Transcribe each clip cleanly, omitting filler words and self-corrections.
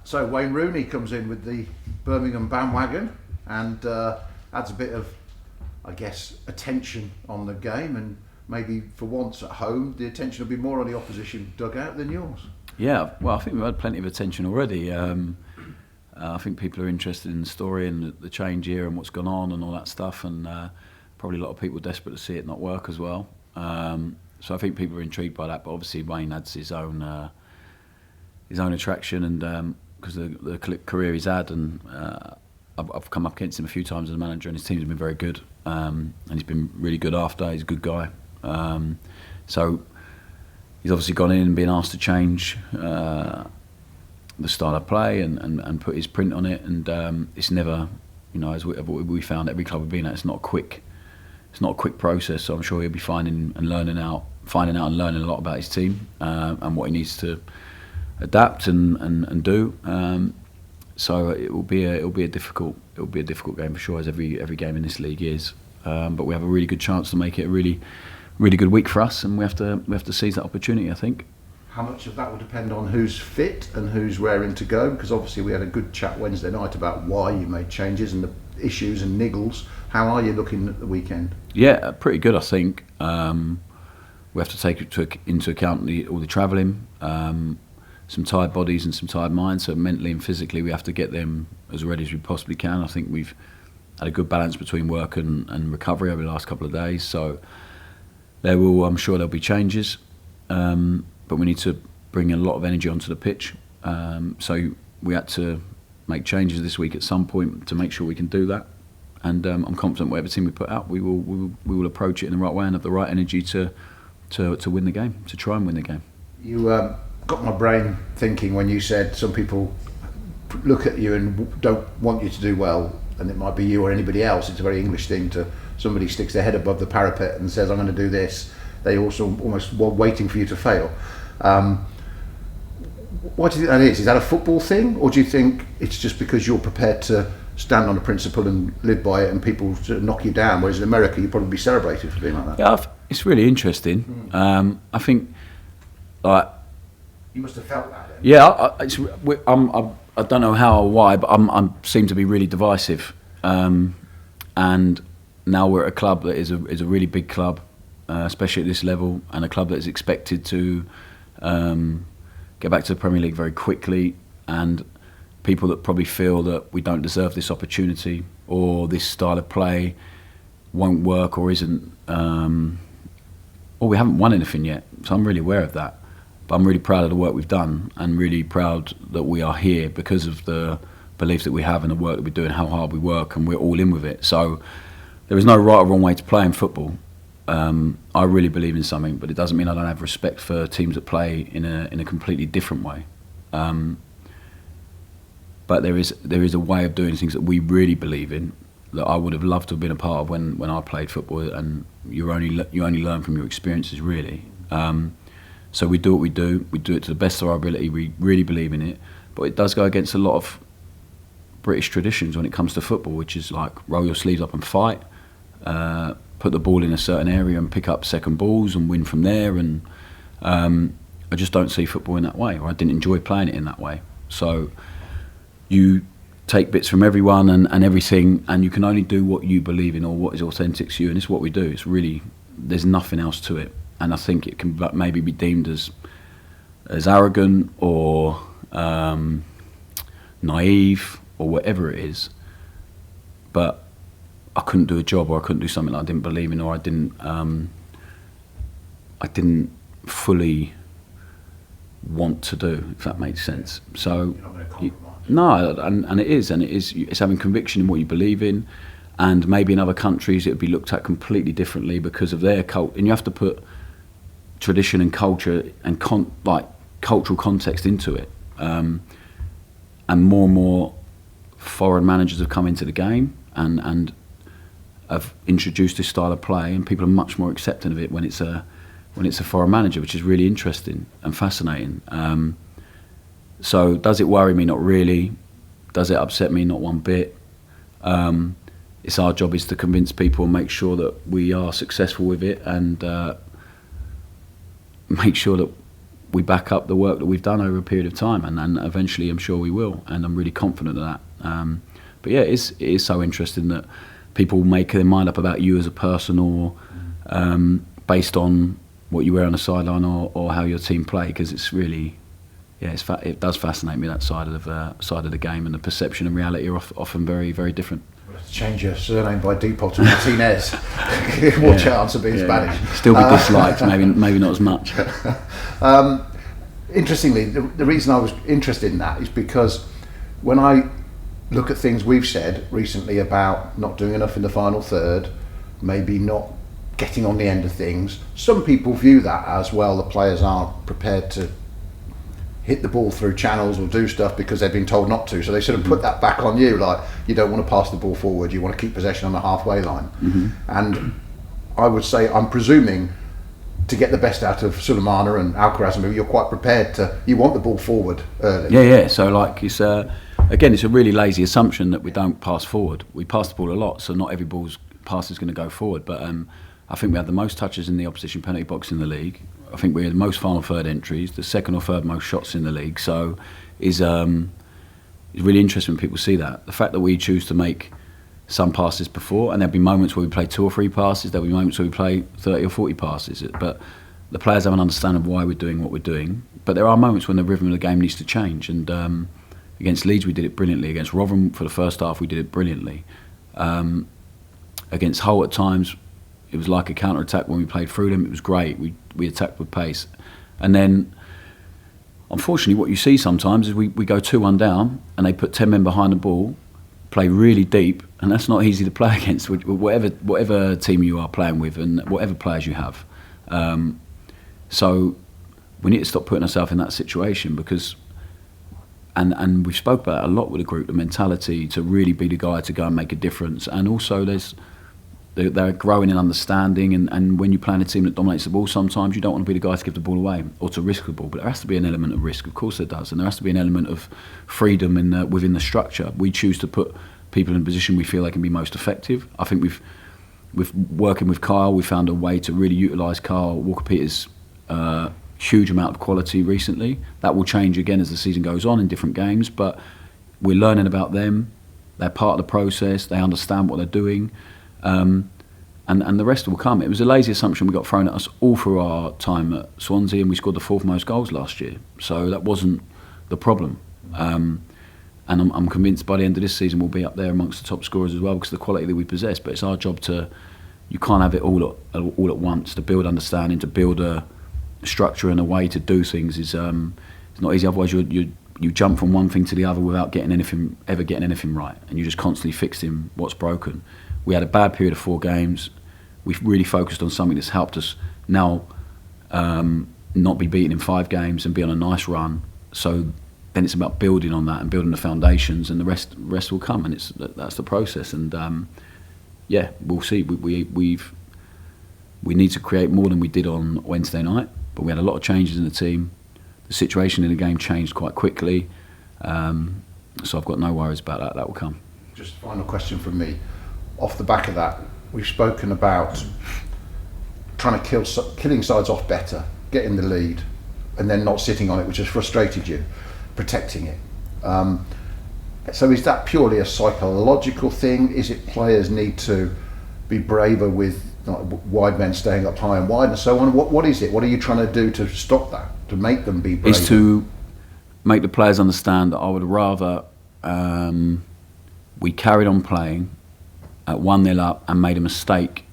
So Wayne Rooney comes in with the Birmingham bandwagon and adds a bit of, I guess, attention on the game, and maybe for once at home the attention will be more on the opposition dugout than yours. Yeah, well, I think we've had plenty of attention already. I think people are interested in the story and the change here and what's gone on and all that stuff, and probably a lot of people desperate to see it not work as well. So I think people are intrigued by that, but obviously Wayne adds his own attraction, and because the career he's had, and I've come up against him a few times as a manager, and his teams have been very good, and he's been really good after. He's a good guy, so he's obviously gone in and been asked to change the style of play and put his print on it, and it's never, as we found every club we've been at, it's not a quick process. So I'm sure he'll be finding out and learning a lot about his team and what he needs to adapt and do. So it will be a difficult game for sure, as every game in this league is. But we have a really good chance to make it a really good week for us, and we have to seize that opportunity, I think. How much of that will depend on who's fit and who's raring to go? Because obviously we had a good chat Wednesday night about why you made changes and the issues and niggles. How are you looking at the weekend? Yeah, pretty good, I think. We have to take into account all the travelling, some tired bodies and some tired minds. So mentally and physically, we have to get them as ready as we possibly can. I think we've had a good balance between work and recovery over the last couple of days. So I'm sure there'll be changes, but we need to bring a lot of energy onto the pitch. So we had to make changes this week at some point to make sure we can do that. And I'm confident whatever team we put out, we will approach it in the right way and have the right energy to win the game, to try and win the game. You got my brain thinking when you said some people look at you and don't want you to do well, and it might be you or anybody else. It's a very English thing to, somebody sticks their head above the parapet and says, I'm going to do this. They also almost were waiting for you to fail. What do you think that is? Is that a football thing, or do you think it's just because you're prepared to stand on a principle and live by it, and people sort of knock you down, whereas in America you'd probably be celebrated for being like that? Yeah, it's really interesting. I think, like, you must have felt that then. Yeah, I don't know how or why, but I seem to be really divisive, and now we're at a club that is a really big club, especially at this level, and a club that is expected to get back to the Premier League very quickly, and people that probably feel that we don't deserve this opportunity, or this style of play won't work, or isn't, or we haven't won anything yet. So I'm really aware of that. But I'm really proud of the work we've done, and really proud that we are here because of the belief that we have and the work that we do and how hard we work, and we're all in with it. So there is no right or wrong way to play in football. I really believe in something, but it doesn't mean I don't have respect for teams that play in a completely different way. But there is a way of doing things that we really believe in, that I would have loved to have been a part of when I played football, and you only learn from your experiences, really. So we do what we do it to the best of our ability, we really believe in it, but it does go against a lot of British traditions when it comes to football, which is like roll your sleeves up and fight, put the ball in a certain area and pick up second balls and win from there, and I just don't see football in that way, or I didn't enjoy playing it in that way. So you take bits from everyone and everything, and you can only do what you believe in or what is authentic to you, and it's what we do. It's really, there's nothing else to it, and I think it can maybe be deemed as arrogant or naive or whatever it is, but I couldn't do a job, or I couldn't do something that I didn't believe in, or I didn't fully want to do, if that makes sense. So You're not going to compromise. no, and it's having conviction in what you believe in, and maybe in other countries it would be looked at completely differently because of their cult, and you have to put tradition and culture and cultural context into it, and more foreign managers have come into the game and have introduced this style of play, and people are much more accepting of it when it's a foreign manager, which is really interesting and fascinating. So does it worry me? Not really. Does it upset me? Not one bit. It's our job is to convince people and make sure that we are successful with it, and make sure that we back up the work that we've done over a period of time, and eventually I'm sure we will, and I'm really confident of that. But yeah, it is so interesting that people make their mind up about you as a person, or based on what you wear on the sideline, or how your team play, because it's really, it does fascinate me, that side of the game, and the perception and reality are often very, very different. Change your surname by default to Martinez. More chance of being Spanish. Still be disliked, maybe not as much. Interestingly, the reason I was interested in that is because when I look at things we've said recently about not doing enough in the final third, maybe not getting on the end of things, some people view that as, well, the players aren't prepared to hit the ball through channels or do stuff because they've been told not to, so they sort of put that back on you, like you don't want to pass the ball forward, you want to keep possession on the halfway line. And I would say, I'm presuming, to get the best out of Sulemana and Alcaraz, you're quite prepared you want the ball forward early. Yeah, so like it's again, it's a really lazy assumption that we don't pass forward. We pass the ball a lot, so not every ball's pass is going to go forward, but I think we had the most touches in the opposition penalty box in the league. I think we had the most final third entries, the second or third most shots in the league. So it's really interesting when people see that. The fact that we choose to make some passes before, and there'll be moments where we play 2 or 3 passes, there'll be moments where we play 30 or 40 passes. But the players have an understanding of why we're doing what we're doing. But there are moments when the rhythm of the game needs to change. And against Leeds we did it brilliantly. Against Rotherham for the first half we did it brilliantly. Against Hull at times, it was like a counter-attack when we played through them. It was great. We attacked with pace. And then, unfortunately, what you see sometimes is we go 2-1 down and they put 10 men behind the ball, play really deep, and that's not easy to play against, whatever team you are playing with and whatever players you have. So we need to stop putting ourselves in that situation, because, and we've spoke about it a lot with the group, the mentality to really be the guy to go and make a difference. And also they're growing in understanding, and when you play in a team that dominates the ball, sometimes you don't want to be the guy to give the ball away or to risk the ball, but there has to be an element of risk, of course there does, and there has to be an element of freedom within the structure. We choose to put people in a position we feel they can be most effective. I think with working with Kyle, we found a way to really utilise Kyle Walker-Peters' huge amount of quality recently. That will change again as the season goes on in different games, but we're learning about them. They're part of the process, they understand what they're doing. And the rest will come. It was a lazy assumption we got thrown at us all through our time at Swansea, and we scored the 4th most goals last year. So that wasn't the problem. And I'm convinced by the end of this season we'll be up there amongst the top scorers as well, because of the quality that we possess. But it's our job you can't have it all at once. To build understanding, to build a structure and a way to do things is it's not easy. Otherwise you jump from one thing to the other without getting anything right, and you're just constantly fixing what's broken. We had a bad period of 4 games. We've really focused on something that's helped us now not be beaten in 5 games and be on a nice run. So then it's about building on that and building the foundations, and the rest will come. And that's the process. And we'll see. We need to create more than we did on Wednesday night, but we had a lot of changes in the team. The situation in the game changed quite quickly. So I've got no worries about that. That will come. Just a final question from me. Off the back of that, we've spoken about trying to killing sides off better, getting the lead, and then not sitting on it, which has frustrated you, protecting it. So is that purely a psychological thing? Is it players need to be braver with wide men staying up high and wide and so on? What is it? What are you trying to do to stop that, to make them be braver? It's to make the players understand that I would rather we carried on playing at 1-0 up and made a mistake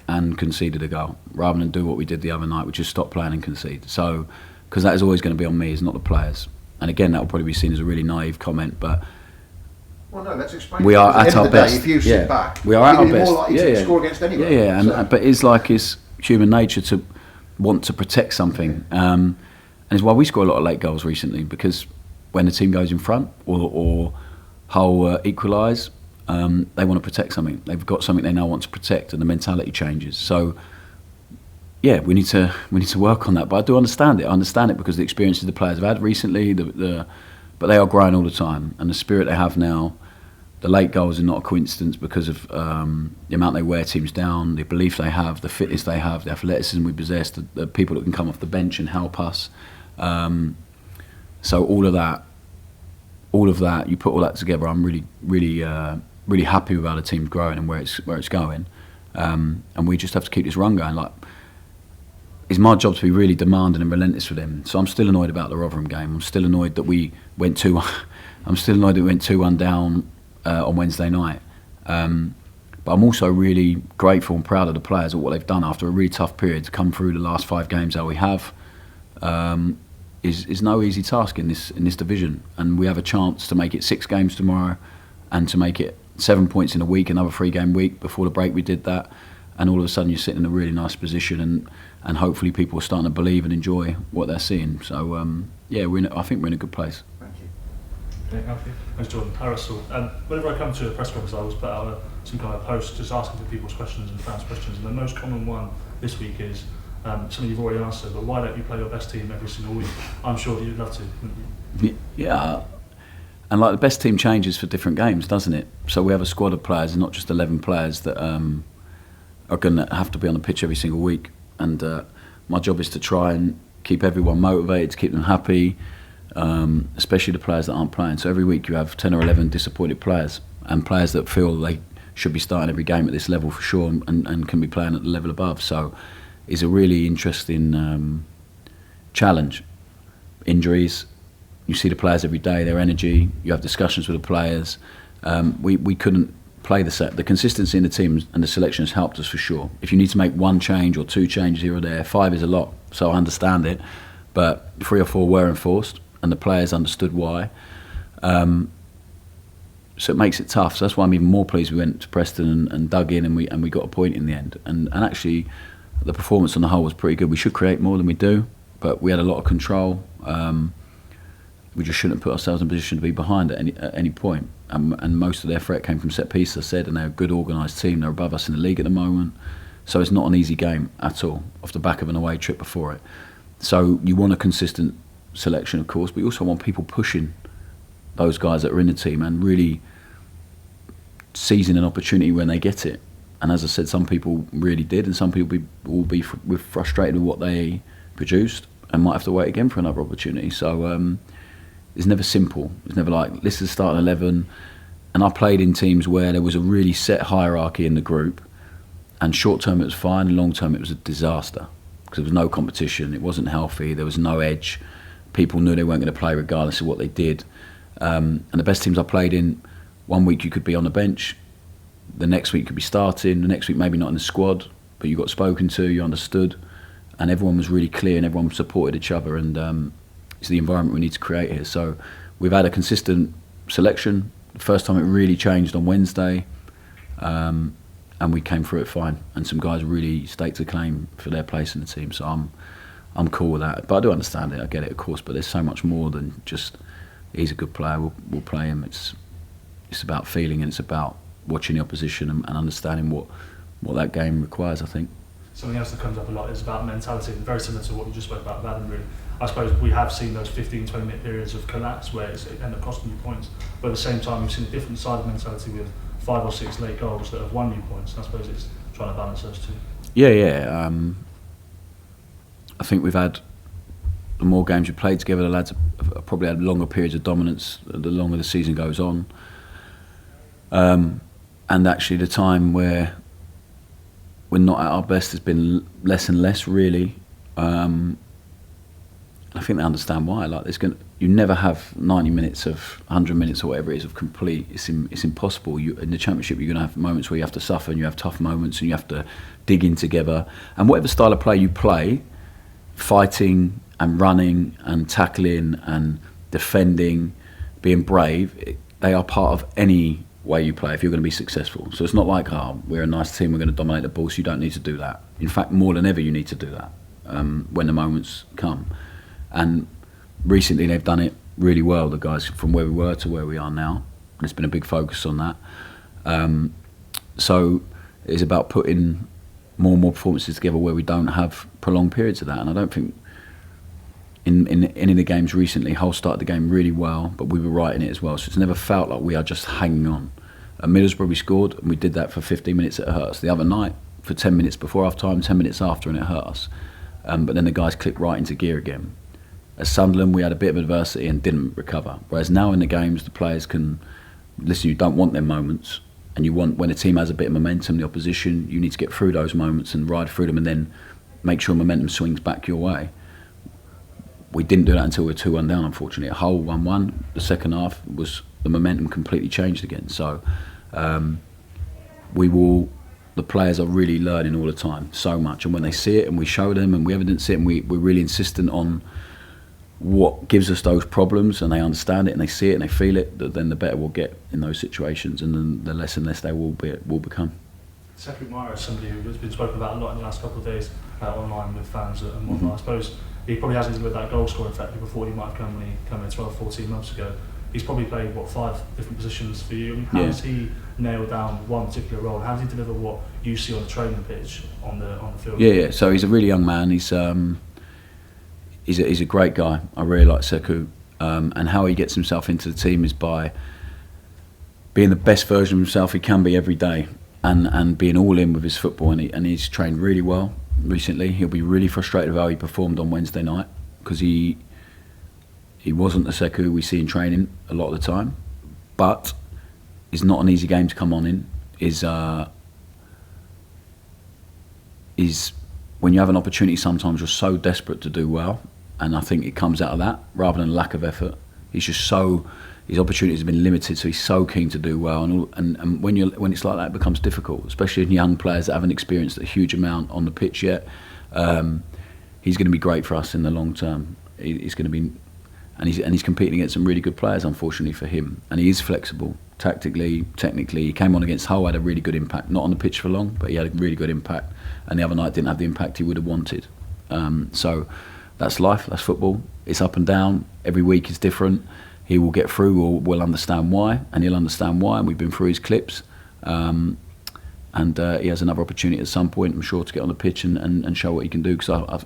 and conceded a goal, rather than do what we did the other night, which is stop playing and concede. So, because that is always going to be on me, it's not the players. And again, that will probably be seen as a really naive comment, but well, no, let's explain. We are at our best. If you sit back, we are at our best. More likely to score against anyone. But it's human nature to want to protect something, and it's why we score a lot of late goals recently, because when the team goes in front or Hull equalise, they want to protect something. They've got something they now want to protect, and the mentality changes. So, yeah, we need to work on that. But I do understand it. I understand it because the experiences the players have had recently, but they are growing all the time, and the spirit they have now. The late goals are not a coincidence because of the amount they wear teams down, the belief they have, the fitness they have, the athleticism we possess, the people that can come off the bench and help us. So all of that, you put all that together. I'm really happy with how the team's growing and where it's going, and we just have to keep this run going. Like, it's my job to be really demanding and relentless with him. So I'm still annoyed about the Rotherham game. I'm still annoyed that we went 2-1. I'm still annoyed that we went 2-1 down on Wednesday night. But I'm also really grateful and proud of the players at what they've done after a really tough period to come through the last 5 games that we have. Is no easy task in this division, and we have a chance to make it 6 games tomorrow, and to make it 7 points in a week, another 3-game week. Before the break we did that, and all of a sudden you're sitting in a really nice position, and hopefully people are starting to believe and enjoy what they're seeing. So I think we're in a good place. Thank you. Okay, Alfie. Thanks, Jordan. Russell. Whenever I come to a press conference, I always put out some kind of post just asking for people's questions and fans' questions. And the most common one this week is something you've already answered, but why don't you play your best team every single week? I'm sure that you'd love to, wouldn't you? Yeah. And like, the best team changes for different games, doesn't it? So we have a squad of players, not just 11 players that are going to have to be on the pitch every single week. And my job is to try and keep everyone motivated, to keep them happy, especially the players that aren't playing. So every week you have 10 or 11 disappointed players, and players that feel they should be starting every game at this level for sure, and can be playing at the level above. So it's a really interesting challenge. Injuries, you see the players every day, their energy, you have discussions with the players. We couldn't play the consistency in the team and the selection has helped us for sure. If you need to make 1 change or 2 changes here or there, 5 is a lot, so I understand it, but 3 or 4 were enforced and the players understood why. So it makes it tough. So that's why I'm even more pleased we went to Preston and dug in, and we got a point in the end. And actually the performance on the whole was pretty good. We should create more than we do, but we had a lot of control. We just shouldn't put ourselves in a position to be behind at any point. And most of their threat came from set pieces, I said, and they're a good organised team. They're above us in the league at the moment. So it's not an easy game at all, off the back of an away trip before it. So you want a consistent selection, of course, but you also want people pushing those guys that are in the team and really seizing an opportunity when they get it. And as I said, some people really did, and some people will be frustrated with what they produced and might have to wait again for another opportunity. So it's never simple. It's never like, this is starting 11. And I played in teams where there was a really set hierarchy in the group, and short term it was fine, and long term it was a disaster because there was no competition. It wasn't healthy. There was no edge. People knew they weren't going to play regardless of what they did. And the best teams I played in, 1 week you could be on the bench, the next week you could be starting, the next week maybe not in the squad, but you got spoken to, you understood, and everyone was really clear and everyone supported each other. And it's the environment we need to create here. So we've had a consistent selection. The first time it really changed on Wednesday, and we came through it fine. And some guys really staked a claim for their place in the team. So I'm cool with that. But I do understand it. I get it, of course. But there's so much more than just he's a good player. We'll play him. It's about feeling, and it's about watching the opposition and understanding what that game requires, I think. Something else that comes up a lot is about mentality, and very similar to what you just spoke about Adam, really. I suppose we have seen those 15, 20-minute periods of collapse where it ended up costing you points, but at the same time we've seen a different side of mentality with 5 or 6 late goals that have won you points, and I suppose it's trying to balance those two. Yeah. I think we've had, the more games we've played together, the lads have probably had longer periods of dominance the longer the season goes on. And actually the time where we're not at our best has been less and less, really. I think they understand why. Like, you never have 90 minutes of 100 minutes or whatever it is of complete. It's impossible. In the Championship, you're going to have moments where you have to suffer, and you have tough moments, and you have to dig in together. And whatever style of play you play, fighting and running and tackling and defending, being brave, they are part of any way you play if you're going to be successful. So it's not like, we're a nice team, we're going to dominate the ball, so you don't need to do that. In fact, more than ever, you need to do that when the moments come. And recently they've done it really well, the guys, from where we were to where we are now. And there's been a big focus on that. So it's about putting more and more performances together where we don't have prolonged periods of that. And I don't think in any of the games recently, Hull started the game really well, but we were right in it as well. So it's never felt like we are just hanging on. At Middlesbrough we scored, and we did that for 15 minutes, it hurt us. The other night, for 10 minutes before half time, 10 minutes after, and it hurt us. But then the guys clicked right into gear again. At Sunderland, we had a bit of adversity and didn't recover. Whereas now in the games, the players can listen. You don't want them moments, and you want, when a team has a bit of momentum, the opposition, you need to get through those moments and ride through them, and then make sure momentum swings back your way. We didn't do that until we were 2-1 down, unfortunately. A whole 1-1. The second half was, the momentum completely changed again. So the players are really learning all the time, so much. And when they see it and we show them and we evidence it, and we're really insistent on what gives us those problems, and they understand it and they see it and they feel it, then the better we'll get in those situations, and then the less and less they will become. Sekou Mara is somebody who's been spoken about a lot in the last couple of days online with fans and whatnot. I suppose he probably hasn't delivered that goal scoring factor people thought he might have come when he came in 12, 14 months ago. He's probably played, 5 different positions for you. I mean, how does he nail down one particular role? How does he deliver what you see on the training pitch on the field? Yeah. So he's a really young man. He's a great guy. I really like Sekou. And how he gets himself into the team is by being the best version of himself he can be every day, and being all in with his football. And he's trained really well recently. He'll be really frustrated with how he performed on Wednesday night, because he wasn't the Sekou we see in training a lot of the time. But it's not an easy game to come on in. Is when you have an opportunity, sometimes you're so desperate to do well, and I think it comes out of that rather than lack of effort. He's just his opportunities have been limited, so he's so keen to do well, and when it's like that, it becomes difficult, especially in young players that haven't experienced a huge amount on the pitch yet. He's going to be great for us in the long term. He's going to be, and he's competing against some really good players, unfortunately for him, and he is flexible tactically, technically. He came on against Hull, had a really good impact, not on the pitch for long, but he had a really good impact, and the other night didn't have the impact he would have wanted. So that's life, that's football. It's up and down. Every week is different. He will get through, or we'll understand why, and he'll understand why, and we've been through his clips. And he has another opportunity at some point, I'm sure, to get on the pitch and show what he can do, because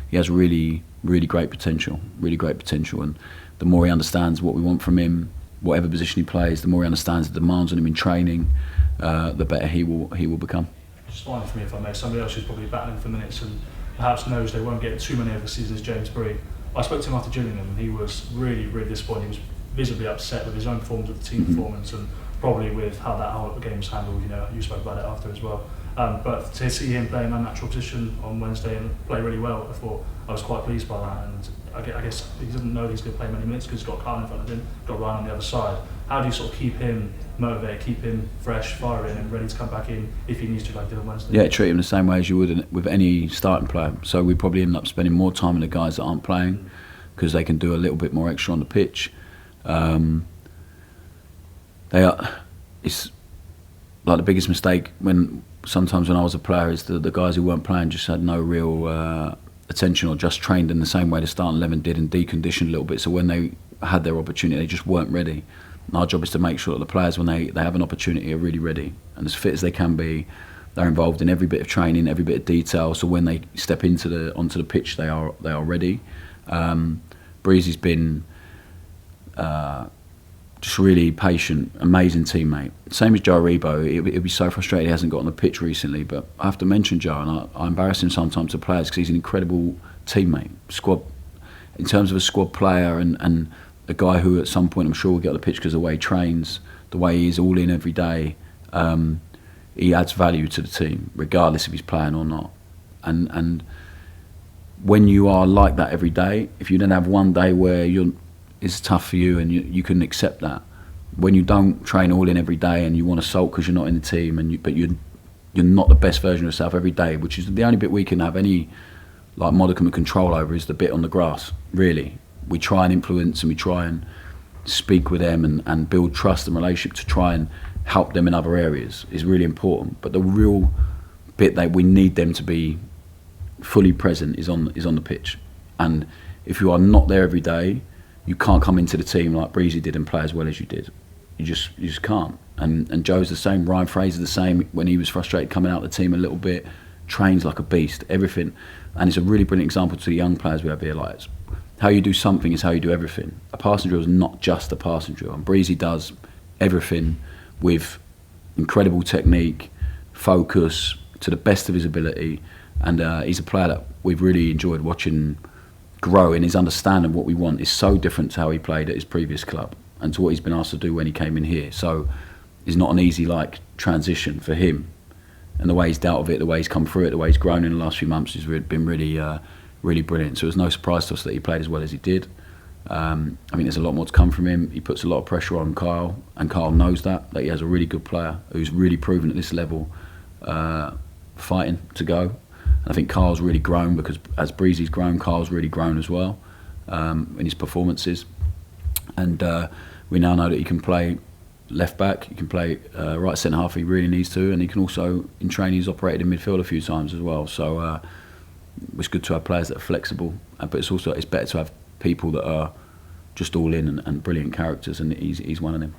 he has really, really great potential, and the more he understands what we want from him, whatever position he plays, the more he understands the demands on him in training, the better he will become. Just finally for me, if I may, somebody else who's probably battling for minutes and perhaps knows they won't get too many over the season is James Bree. I spoke to him after Gillingham, and he was really, really disappointed. He was visibly upset with his own performance, with the team performance, and probably with how that whole game was handled. You know, you spoke about it after as well. But to see him play in that natural position on Wednesday and play really well, I was quite pleased by that. And I guess he doesn't know he's going to play many minutes because he's got Kyle in front of him, got Ryan on the other side. How do you sort of keep him motivated, keep him fresh, firing, and ready to come back in if he needs to, like did on Wednesday? Yeah, treat him the same way as you would with any starting player. So we probably end up spending more time with the guys that aren't playing, because they can do a little bit more extra on the pitch. It's like the biggest mistake sometimes when I was a player is the guys who weren't playing just had no real attention, or just trained in the same way the starting 11 did and deconditioned a little bit. So when they had their opportunity, they just weren't ready. And our job is to make sure that the players, when they have an opportunity, are really ready and as fit as they can be. They're involved in every bit of training, every bit of detail. So when they step onto the pitch, they are ready. Breezy's been just really patient, amazing teammate. Same as Joe Rebo. He'll be so frustrated he hasn't got on the pitch recently, but I have to mention Joe, and I embarrass him sometimes to players because he's an incredible teammate. In terms of a squad player, and a guy who at some point I'm sure will get on the pitch because of the way he trains, the way he is all in every day, he adds value to the team regardless if he's playing or not. And when you are like that every day, if you then have one day where it's tough for you and you can accept that, when you don't train all in every day and you want to sulk because you're not in the team, but you're not the best version of yourself every day, which is the only bit we can have any like modicum of control over, is the bit on the grass. Really, we try and influence and we try and speak with them and build trust and relationship to try and help them in other areas is really important. But the real bit that we need them to be fully present is on the pitch. And if you are not there every day, you can't come into the team like Breezy did and play as well as you did. You just can't. And Joe's the same. Ryan Fraser's the same. When he was frustrated coming out of the team a little bit, trains like a beast. Everything. And it's a really brilliant example to the young players we have here. Like, how you do something is how you do everything. A passing drill is not just a passing drill. And Breezy does everything with incredible technique, focus, to the best of his ability. And he's a player that we've really enjoyed watching grow in his understanding of what we want is so different to how he played at his previous club and to what he's been asked to do when he came in here. So it's not an easy transition for him, and the way he's dealt with it, the way he's come through it, the way he's grown in the last few months has been really brilliant. So it was no surprise to us that he played as well as he did. I think there's a lot more to come from him. He puts a lot of pressure on Kyle, and Kyle knows that he has a really good player who's really proven at this level, fighting to go. And I think Kyle's really grown, because as Breezy's grown, Kyle's really grown as well in his performances. And we now know that he can play left back, he can play right centre half if he really needs to, and he can also, in training, he's operated in midfield a few times as well. So it's good to have players that are flexible, but it's better to have people that are just all in and brilliant characters, and he's one of them.